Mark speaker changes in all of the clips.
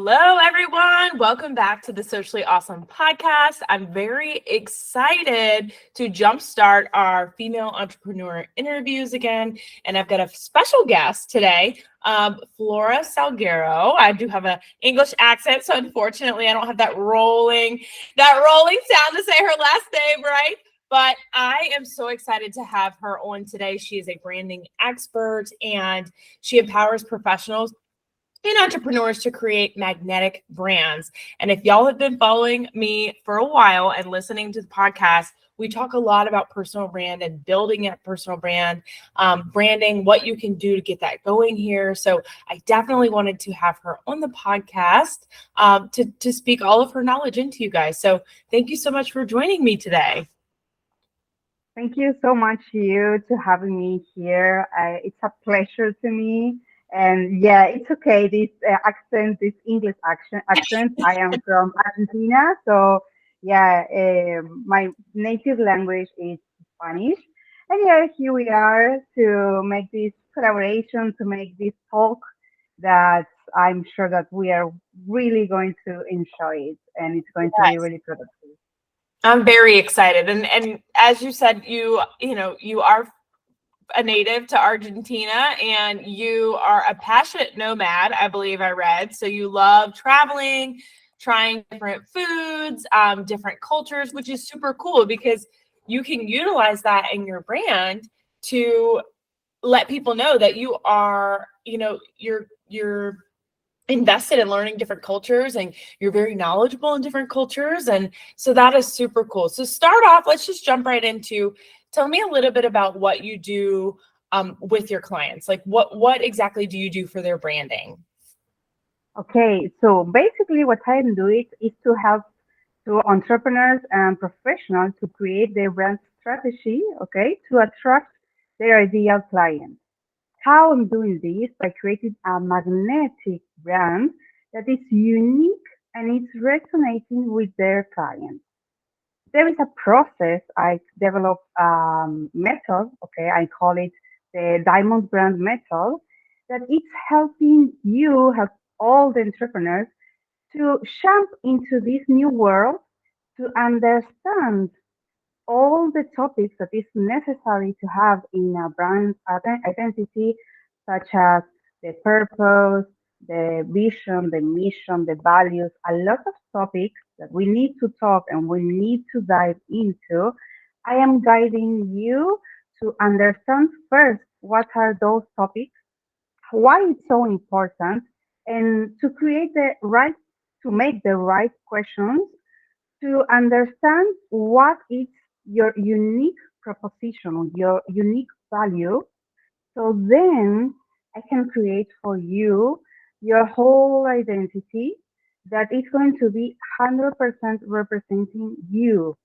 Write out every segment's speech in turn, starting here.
Speaker 1: Hello, everyone. Welcome back to the Socially Awesome podcast. I'm very excited to jumpstart our female entrepreneur interviews again. And I've got a special guest today, Flora Salguero. I do have an English accent, so unfortunately, I don't have that rolling sound to say her last name right. But I am so excited to have her on today. She is a branding expert and she empowers professionals and entrepreneurs to create magnetic brands. And if y'all have been following me for a while and listening to the podcast, we talk a lot about personal brand and building a personal brand, branding, what you can do to get that going here. So I definitely wanted to have her on the podcast to speak all of her knowledge into you guys. So thank you so much for joining me today.
Speaker 2: Thank you so much, you, to having me here. It's a pleasure to me. And yeah, it's okay. This accent, this English accent. I am from Argentina, so yeah, my native language is Spanish. And yeah, here we are to make this collaboration, to make this talk that I'm sure that we are really going to enjoy it, and it's going to be
Speaker 1: Yes.
Speaker 2: really productive.
Speaker 1: I'm very excited. And as you said, you are a native to Argentina and you are a passionate nomad, I believe I read. So you love traveling, trying different foods, different cultures, which is super cool because you can utilize that in your brand to let people know that you are, you're invested in learning different cultures and you're very knowledgeable in different cultures. And so that is super cool. So start off, let's just jump right into, tell me a little bit about what you do with your clients. Like what exactly do you do for their branding?
Speaker 2: Okay, so basically what I'm doing is to help to entrepreneurs and professionals to create their brand strategy, okay, to attract their ideal client. How I'm doing this by creating a magnetic brand that is unique and it's resonating with their clients. There is a process I developed method, okay, I call it the diamond brand method, that it's helping you help all the entrepreneurs to jump into this new world, to understand all the topics that is necessary to have in a brand identity, such as the purpose, the vision, the mission, the values, a lot of topics that we need to talk and we need to dive into. I am guiding you to understand first what are those topics, why it's so important, and to create the right, to make the right questions to understand what is your unique proposition, your unique value. So then I can create for you your whole identity that is going to be 100% representing you.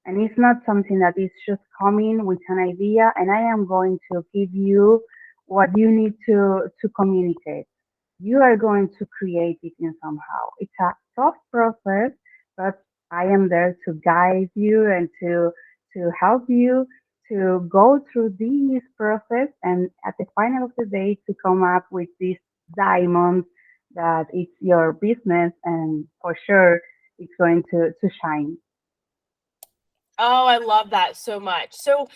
Speaker 2: And it's not something that is just coming with an idea and I am going to give you what you need to communicate. You are going to create it in somehow. It's a tough process, but I am there to guide you and to help you to go through this process and at the final of the day to come up with this diamond that it's your business and for sure it's going to shine.
Speaker 1: Oh, I love that so much. So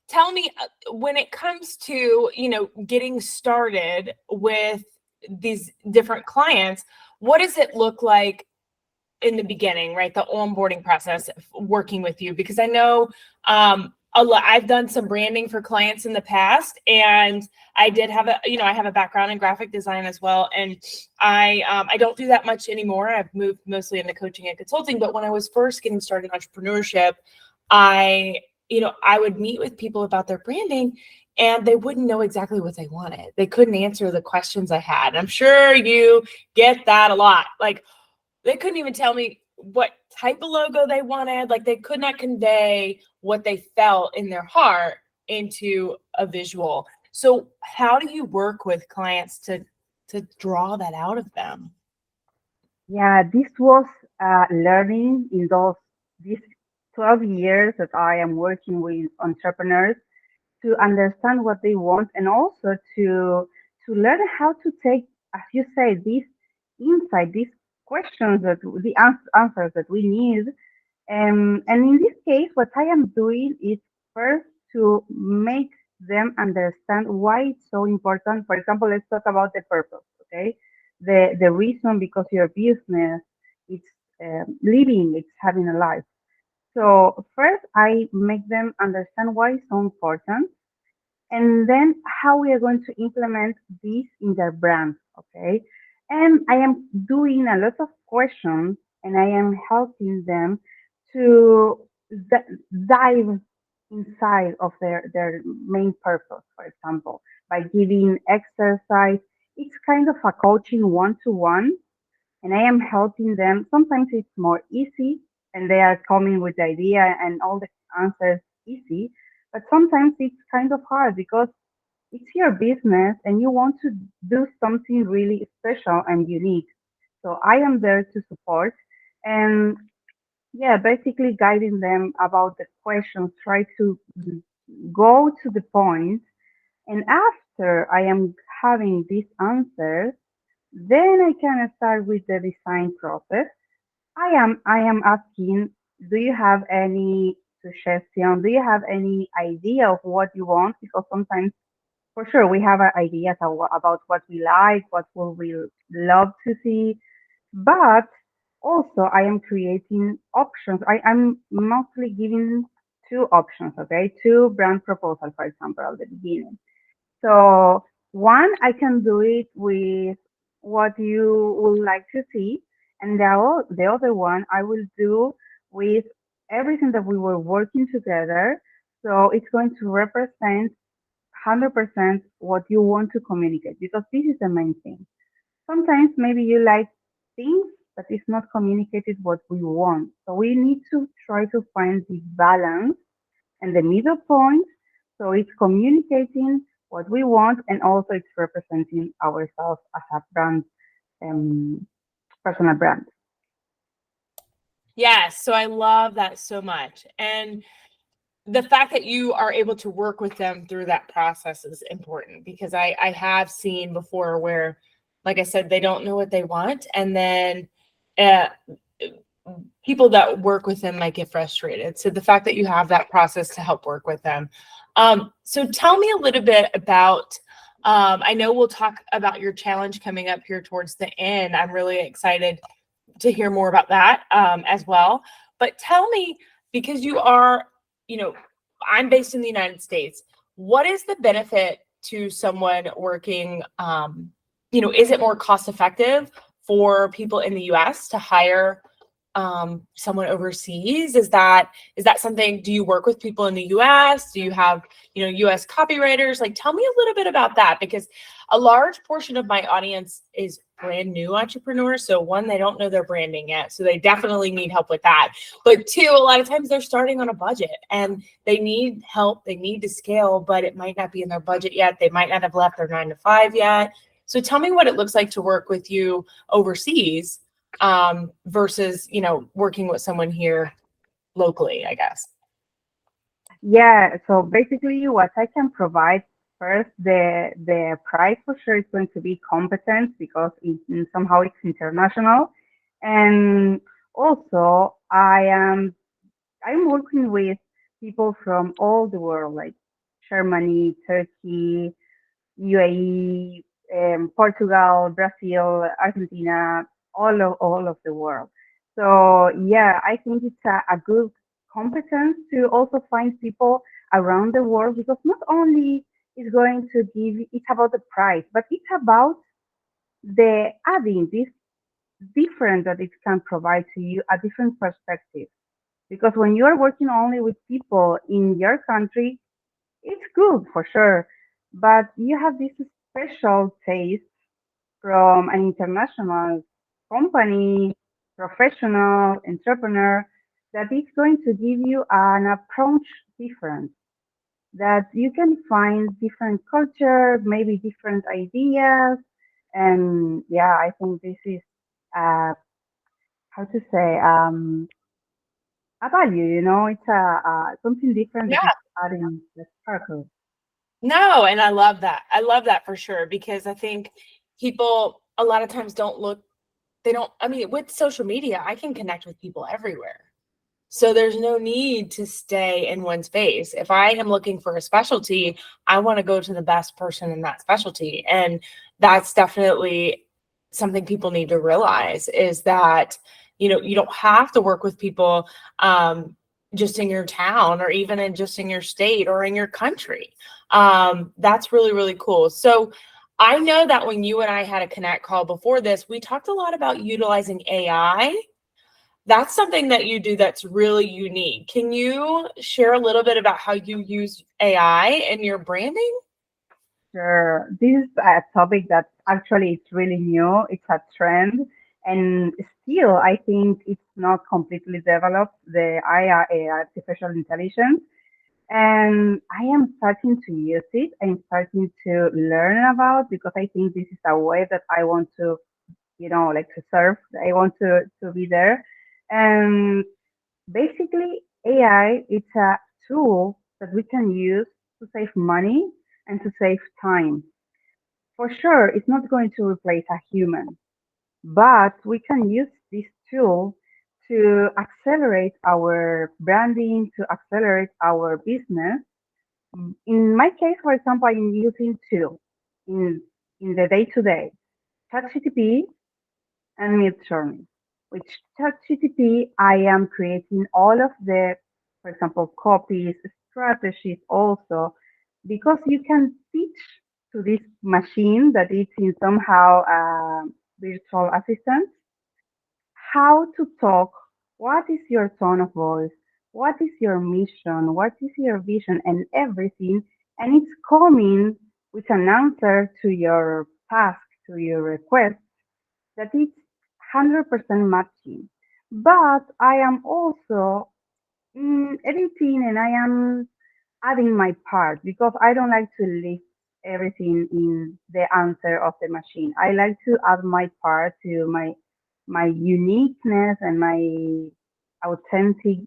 Speaker 1: tell me, when it comes to, getting started with these different clients, what does it look like in the beginning, right? The onboarding process working with you, because I know I've done some branding for clients in the past, and I did have I have a background in graphic design as well, and I don't do that much anymore. I've moved mostly into coaching and consulting, but when I was first getting started in entrepreneurship, I I would meet with people about their branding and they wouldn't know exactly what they wanted. They couldn't answer the questions I had. And I'm sure you get that a lot. Like they couldn't even tell me what type of logo they wanted. Like they could not convey what they felt in their heart into a visual. So how do you work with clients to draw that out of them?
Speaker 2: Yeah, this was learning in these 12 years that I am working with entrepreneurs to understand what they want and also to learn how to take, as you say, this inside these questions that the answers that we need. And in this case, what I am doing is first to make them understand why it's so important. For example, let's talk about the purpose, okay? The reason because your business is living, it's having a life. So first, I make them understand why it's so important, and then how we are going to implement this in their brand, okay? And I am doing a lot of questions, and I am helping them to dive inside of their main purpose, for example, by giving exercise. It's kind of a coaching one to one, and I am helping them. Sometimes it's more easy and they are coming with the idea and all the answers easy, but sometimes it's kind of hard because it's your business and you want to do something really special and unique. So I am there to support and yeah, basically guiding them about the questions, try to go to the point. And after I am having these answers, then I can start with the design process. I am asking, do you have any suggestion? Do you have any idea of what you want? Because sometimes, for sure, we have ideas about what we like, what will we love to see, but also I am creating options. I'm mostly giving two options, okay? Two brand proposals, for example, at the beginning. So one, I can do it with what you would like to see, and the other one I will do with everything that we were working together. So it's going to represent 100% what you want to communicate because this is the main thing. Sometimes maybe you like things that is not communicated what we want. So we need to try to find the balance and the middle point. So it's communicating what we want and also it's representing ourselves as a brand, um, personal brand.
Speaker 1: Yes, so I love that so much. And the fact that you are able to work with them through that process is important because I have seen before where, like I said, they don't know what they want. And then uh, people that work with them might get frustrated. So the fact that you have that process to help work with them. So tell me a little bit about, I know we'll talk about your challenge coming up here towards the end. I'm really excited to hear more about that as well. But tell me, because you are, you know, I'm based in the United States. What is the benefit to someone working? Is it more cost effective for people in the U.S. to hire someone overseas? Is that something? Do you work with people in the US? Do you have, US copywriters? Like, tell me a little bit about that because a large portion of my audience is brand new entrepreneurs. So one, they don't know their branding yet. So they definitely need help with that. But two, a lot of times they're starting on a budget and they need help. They need to scale, but it might not be in their budget yet. They might not have left their 9 to 5 yet. So tell me what it looks like to work with you overseas versus, working with someone here locally, I guess.
Speaker 2: Yeah, so basically what I can provide first, the price for sure is going to be competence because somehow it's international. And also I'm working with people from all the world, like Germany, Turkey, UAE, Portugal, Brazil, Argentina, all of the world. So yeah, I think it's a good competence to also find people around the world because not only is going to give it's about the price, but it's about the adding this different that it can provide to you a different perspective. Because when you are working only with people in your country, it's good for sure, but you have this special taste from an international company, professional, entrepreneur that is going to give you an approach different, that you can find different culture, maybe different ideas. And yeah, I think this is, how to say, a value, it's something different that
Speaker 1: Yeah.
Speaker 2: is adding the sparkle.
Speaker 1: No, and I love that. I love that for sure because I think people a lot of times don't look. I mean, with social media, I can connect with people everywhere. So there's no need to stay in one space. If I am looking for a specialty, I want to go to the best person in that specialty. And that's definitely something people need to realize is that, you don't have to work with people just in your town or even just in your state or in your country. That's really, really cool. So I know that when you and I had a connect call before this, we talked a lot about utilizing AI. That's something that you do that's really unique. Can you share a little bit about how you use AI in your branding?
Speaker 2: Sure. This is a topic that actually is really new. It's a trend, and still, I think it's not completely developed. The AI, artificial intelligence, and I am starting to use it. I'm starting to learn about because I think this is a way that I want to, like to serve. I want to be there, and basically, AI it's a tool that we can use to save money and to save time. For sure, it's not going to replace a human, but we can use this tool to accelerate our branding, to accelerate our business. In my case, for example, I'm using two in in the day to day. ChatGPT and Midjourney. With ChatGPT, I am creating all of the, for example, copies, strategies also, because you can teach to this machine that it's in somehow a virtual assistant how to talk, what is your tone of voice, what is your mission, what is your vision, and everything. And it's coming with an answer to your task, to your request that it's 100% matching. But I am also editing and I am adding my part because I don't like to leave everything in the answer of the machine. I like to add my part to my uniqueness and my authentic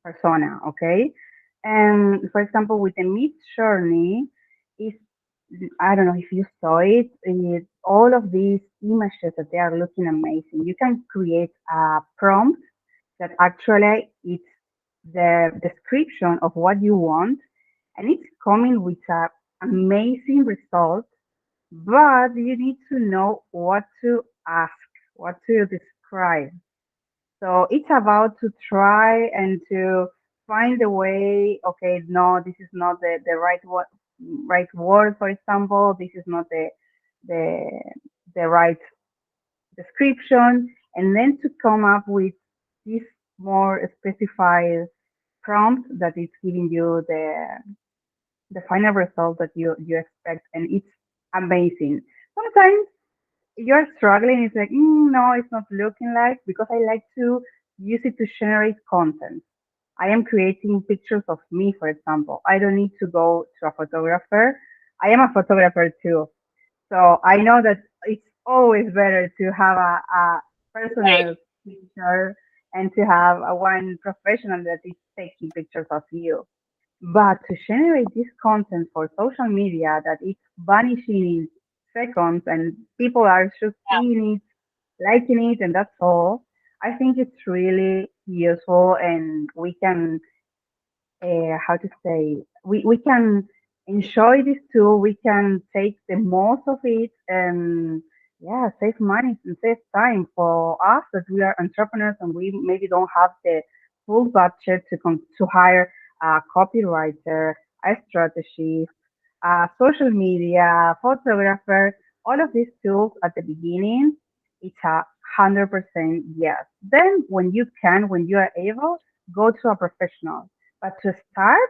Speaker 2: persona, okay? And for example, with the Mid Journey, is I don't know if you saw it, all of these images that they are looking amazing. You can create a prompt that actually it's the description of what you want, and it's coming with a amazing result. But you need to know what to ask, what to describe. So it's about to try and to find a way. Okay, no, this is not the right word. For example, this is not the the right description, and then to come up with this more specified prompt that is giving you the final result that you expect, and it's amazing. Sometimes you're struggling, it's like, no, it's not looking like, because I like to use it to generate content. I am creating pictures of me, for example. I don't need to go to a photographer. I am a photographer too. So I know that it's always better to have a
Speaker 1: Right.
Speaker 2: personal picture and to have a one professional that is taking pictures of you. But to generate this content for social media that it's vanishing in seconds and people are just seeing it, liking it, and that's all, I think it's really useful and we can how to say, we can enjoy this tool, we can take the most of it and yeah, save money and save time for us that we are entrepreneurs and we maybe don't have the full budget to hire a copywriter, a strategist, a social media, photographer, all of these tools at the beginning, it's 100% yes. Then when you are able, go to a professional, but to start,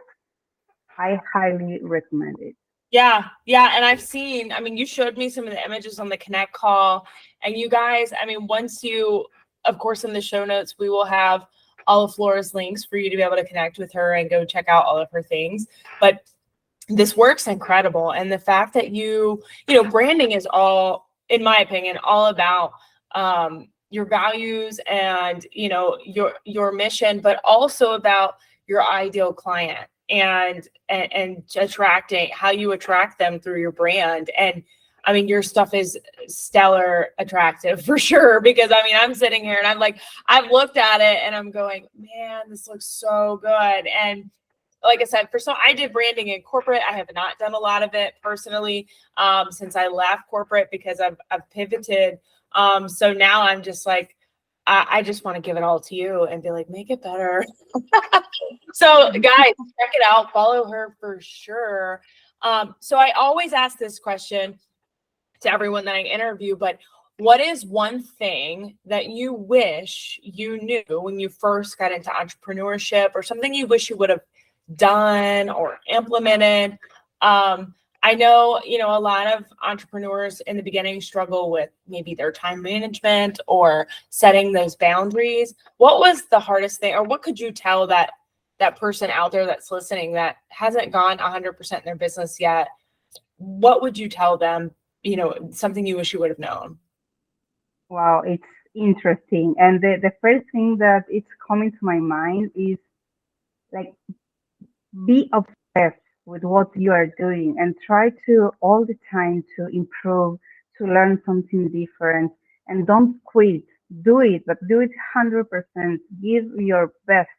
Speaker 2: I highly recommend it.
Speaker 1: Yeah, yeah. And I've seen, I mean, you showed me some of the images on the Connect call. And you guys, I mean, of course, in the show notes, we will have all of Flora's links for you to be able to connect with her and go check out all of her things. But this work's incredible. And the fact that branding is all, in my opinion, all about your values and, your mission, but also about your ideal client and attracting how you attract them through your brand. And I mean, your stuff is stellar attractive for sure, because I mean, I'm sitting here and I'm like, I've looked at it and I'm going, man, this looks so good. And like I said, I did branding in corporate. I have not done a lot of it personally since I left corporate, because I've pivoted. So now I'm just like, I just want to give it all to you and be like, make it better. So guys, check it out. Follow her for sure. So I always ask this question to everyone that I interview, but what is one thing that you wish you knew when you first got into entrepreneurship, or something you wish you would have done or implemented? I know, a lot of entrepreneurs in the beginning struggle with maybe their time management or setting those boundaries. What was the hardest thing, or what could you tell that person out there that's listening that hasn't gone 100% in their business yet? What would you tell them, something you wish you would have known?
Speaker 2: Wow, it's interesting. And the first thing that it's coming to my mind is like, be obsessed with what you are doing and try to all the time to improve, to learn something different, and don't quit. Do it, but do it 100%. Give your best,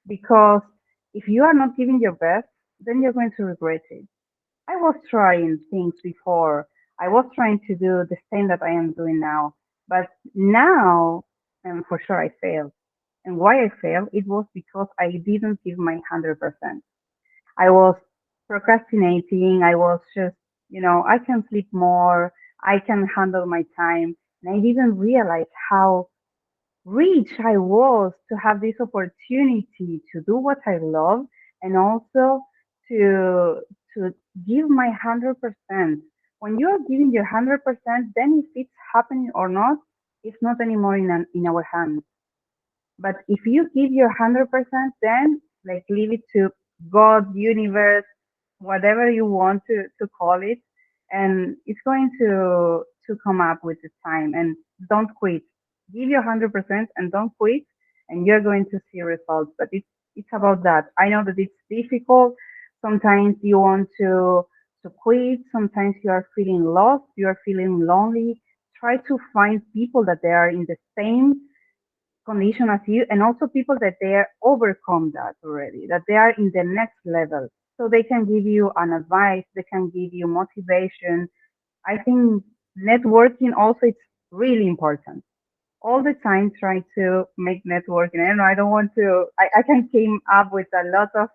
Speaker 2: because if you are not giving your best, then you're going to regret it. I was trying things before. I was trying to do the same that I am doing now. But now, and for sure I failed. And why I failed, it was because I didn't give my 100%. I was procrastinating. I was just, I can sleep more. I can handle my time. And I didn't realize how rich I was to have this opportunity to do what I love, and also to to give my 100%. When you are giving your 100%, then if it's happening or not, it's not anymore in our hands. But if you give your 100%, then like leave it to God, universe, whatever you want to call it, and it's going to come up with the time. And don't quit. Give your 100% and don't quit, and you're going to see results. But it's about that. I know that it's difficult. Sometimes you want to quit. Sometimes you are feeling lost. You are feeling lonely. Try to find people that they are in the same condition as you, and also people that they are overcome that already, that they are in the next level, so they can give you an advice, they can give you motivation. I think networking also it's really important. All the time try to make networking. And I don't want to, I can came up with a lot of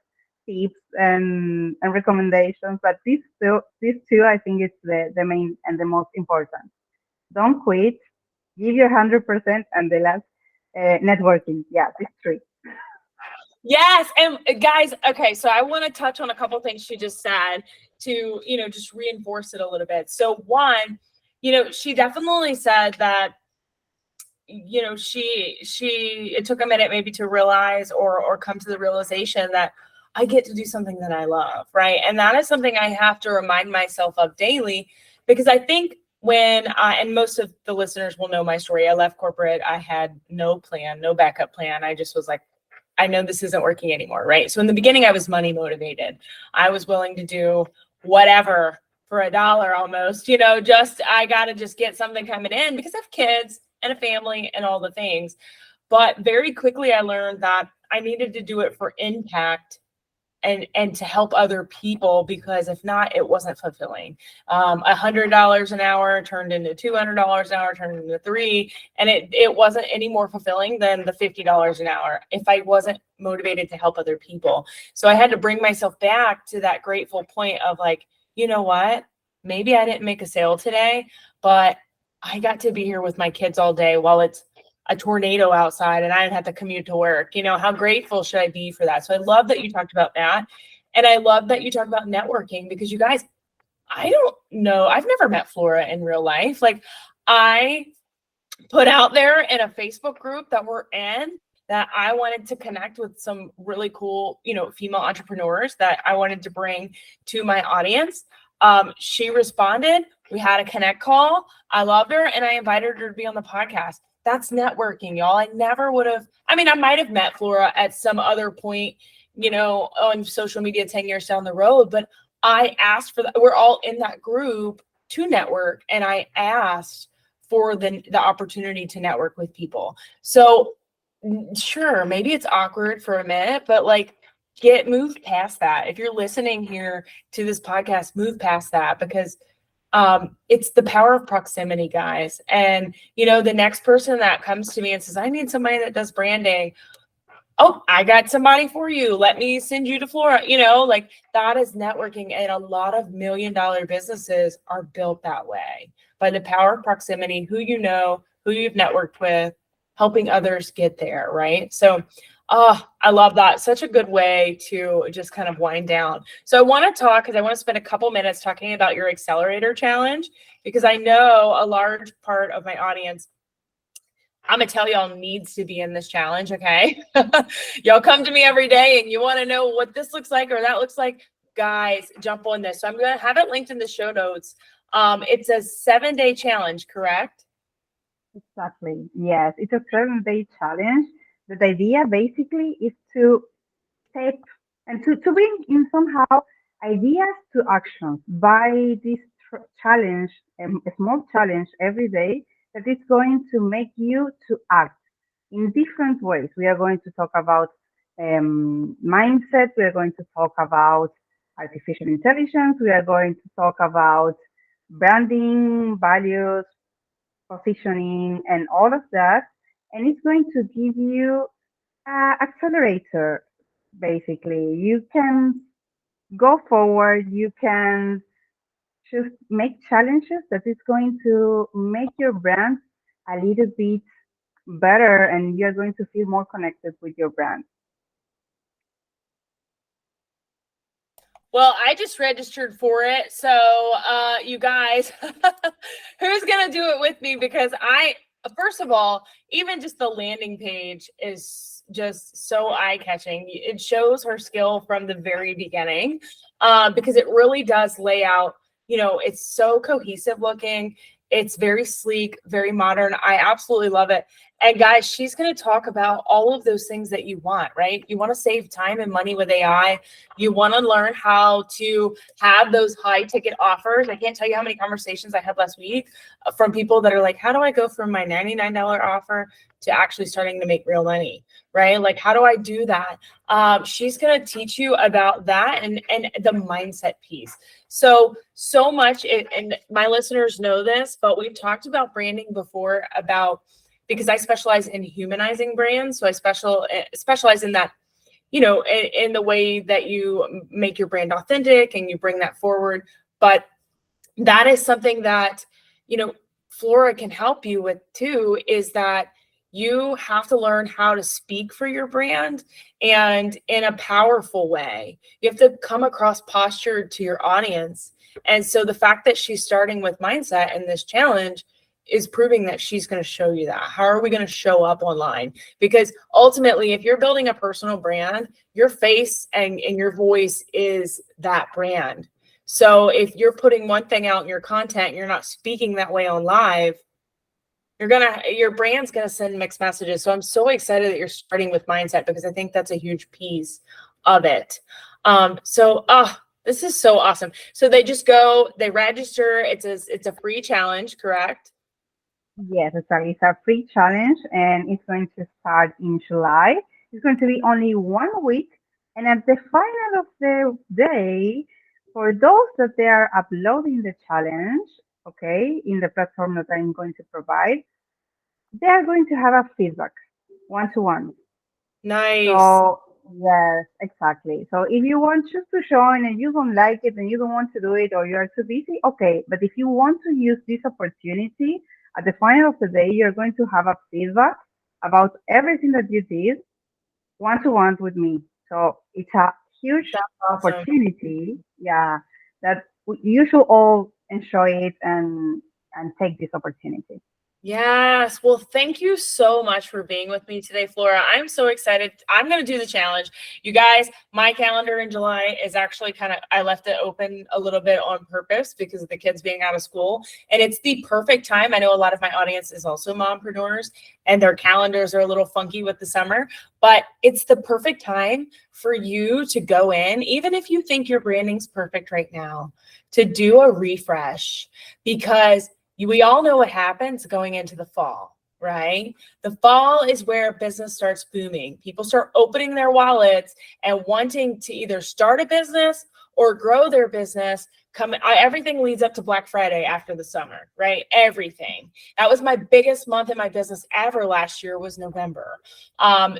Speaker 2: tips and recommendations, but these two I think it's the main and the most important. Don't quit, give your 100%, and the last, networking. Yeah, these three.
Speaker 1: Yes. And guys, okay, so I want to touch on a couple things she just said to, just reinforce it a little bit. So one, she definitely said that, she it took a minute maybe to realize or come to the realization that I get to do something that I love, right? And that is something I have to remind myself of daily, because I think when and most of the listeners will know my story. I left corporate. I had no plan, no backup plan. I just was like, I know this isn't working anymore, right? So in the beginning, I was money motivated. I was willing to do whatever for $1 almost, just I got to just get something coming in because I have kids and a family and all the things. But very quickly, I learned that I needed to do it for impact and to help other people, because if not, it wasn't fulfilling. $100 an hour turned into $200 an hour, turned into $3, and it wasn't any more fulfilling than the $50 an hour if I wasn't motivated to help other people. So I had to bring myself back to that grateful point of like, you know what? Maybe I didn't make a sale today, but I got to be here with my kids all day while it's a tornado outside and I didn't have to commute to work. How grateful should I be for that? So I love that you talked about that. And I love that you talked about networking, because you guys, I don't know, I've never met Flora in real life. Like, I put out there in a Facebook group that we're in that I wanted to connect with some really cool, female entrepreneurs that I wanted to bring to my audience. She responded. We had a connect call. I loved her and I invited her to be on the podcast. That's networking, y'all. I never would have, I might have met Flora at some other point, on social media 10 years down the road, but I asked for that. We're all in that group to network, and I asked for the opportunity to network with people. So sure, maybe it's awkward for a minute, but like moved past that. If you're listening here to this podcast, move past that, because it's the power of proximity, guys. And the next person that comes to me and says, I need somebody that does branding. Oh, I got somebody for you. Let me send you to Flora. Like that is networking. And a lot of $1 million businesses are built that way by the power of proximity, who who you've networked with, helping others get there. Right. So, I love that. Such a good way to just kind of wind down. So I want to talk, because I want to spend a couple minutes talking about your accelerator challenge, because I know a large part of my audience, I'm going to tell y'all, needs to be in this challenge, okay? Y'all come to me every day and you want to know what this looks like or that looks like. Guys, jump on this. So I'm going to have it linked in the show notes. It's a 7-day challenge, correct?
Speaker 2: Exactly. Yes, it's a 7-day challenge. The idea basically is to take and to bring in somehow ideas to actions by this challenge, a small challenge every day that is going to make you to act in different ways. We are going to talk about mindset. We are going to talk about artificial intelligence. We are going to talk about branding, values, positioning, and all of that. And it's going to give you accelerator. Basically, you can go forward. You can just make challenges that is going to make your brand a little bit better, and you're going to feel more connected with your brand.
Speaker 1: Well, I just registered for it. So, you guys, who's going to do it with me? Because first of all, even just the landing page is just so eye-catching. It shows her skill from the very beginning, because it really does lay out, it's so cohesive looking. It's very sleek, very modern. I absolutely love it. And guys, she's going to talk about all of those things that you want, right? You want to save time and money with AI. You want to learn how to have those high ticket offers. I can't tell you how many conversations I had last week from people that are like, how do I go from my $99 offer to actually starting to make real money, right? Like, how do I do that? She's going to teach you about that and the mindset piece. So much, and my listeners know this, but we've talked about branding before, because I specialize in humanizing brands. So I specialize in that, in the way that you make your brand authentic and you bring that forward. But that is something that, Flora can help you with too, is that you have to learn how to speak for your brand, and in a powerful way. You have to come across postured to your audience. And so the fact that she's starting with mindset in this challenge is proving that she's going to show you that. How are we going to show up online? Because ultimately, if you're building a personal brand, your face and your voice is that brand. So if you're putting one thing out in your content, you're not speaking that way on live, your brand's going to send mixed messages. So I'm so excited that you're starting with mindset, because I think that's a huge piece of it. This is so awesome. So they just go, they register. It's a free challenge, correct?
Speaker 2: Yes, exactly. It's a free challenge, and it's going to start in July. It's going to be only 1 week. And at the final of the day, for those that they are uploading the challenge, okay, in the platform that I'm going to provide, they are going to have a feedback one to one.
Speaker 1: Nice.
Speaker 2: So, yes, exactly. So if you want just to join and you don't like it and you don't want to do it or you are too busy, okay. But if you want to use this opportunity, at the final of the day, you're going to have a feedback about everything that you did one to one with me. So it's a huge
Speaker 1: That's awesome.
Speaker 2: opportunity. Yeah, that you should all enjoy it and take this opportunity.
Speaker 1: Yes. Well, thank you so much for being with me today, Flora. I'm so excited. I'm going to do the challenge. You guys, my calendar in July is actually I left it open a little bit on purpose because of the kids being out of school. And it's the perfect time. I know a lot of my audience is also mompreneurs, and their calendars are a little funky with the summer, but it's the perfect time for you to go in, even if you think your branding's perfect right now, to do a refresh, because we all know what happens going into the fall, right? The fall is where business starts booming. People start opening their wallets and wanting to either start a business or grow their business. Everything leads up to Black Friday after the summer, right? Everything. That was my biggest month in my business ever last year, was November.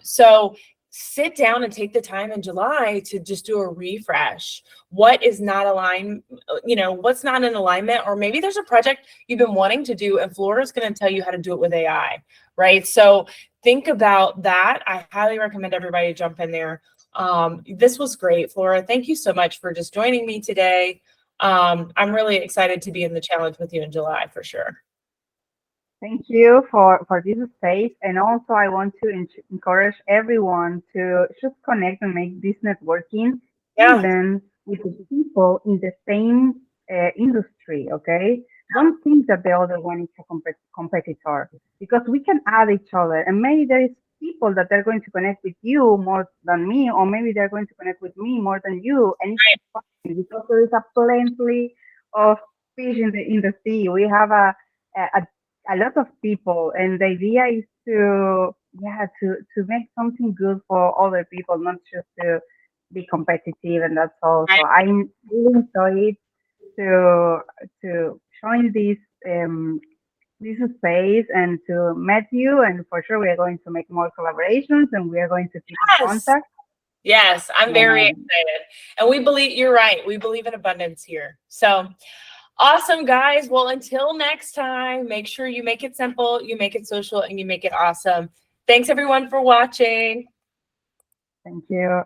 Speaker 1: So sit down and take the time in July to just do a refresh. What is not aligned, what's not in alignment, or maybe there's a project you've been wanting to do and Flora's going to tell you how to do it with AI, right? So think about that. I highly recommend everybody jump in there. This was great, Flora. Thank you so much for just joining me today. I'm really excited to be in the challenge with you in July for sure.
Speaker 2: Thank you for this space. And also, I want to encourage everyone to just connect and make this networking,
Speaker 1: Yeah.
Speaker 2: even with the people in the same industry, okay? Don't think that the other one is a competitor, because we can add each other. And maybe there is people that are going to connect with you more than me, or maybe they're going to connect with me more than you. And it's fine, because there is a plenty of fish in the sea. We have a a lot of people, and the idea is to make something good for other people, not just to be competitive, and that's all.
Speaker 1: Right.
Speaker 2: So I really enjoy it to join this space and to meet you, and for sure we are going to make more collaborations and we are going to keep in
Speaker 1: Yes.
Speaker 2: contact.
Speaker 1: Yes, I'm very
Speaker 2: Um,
Speaker 1: excited. And we believe, you're right, we believe in abundance here. So awesome, guys. Well, until next time, make sure you make it simple, you make it social, and you make it awesome. Thanks everyone for watching.
Speaker 2: Thank you.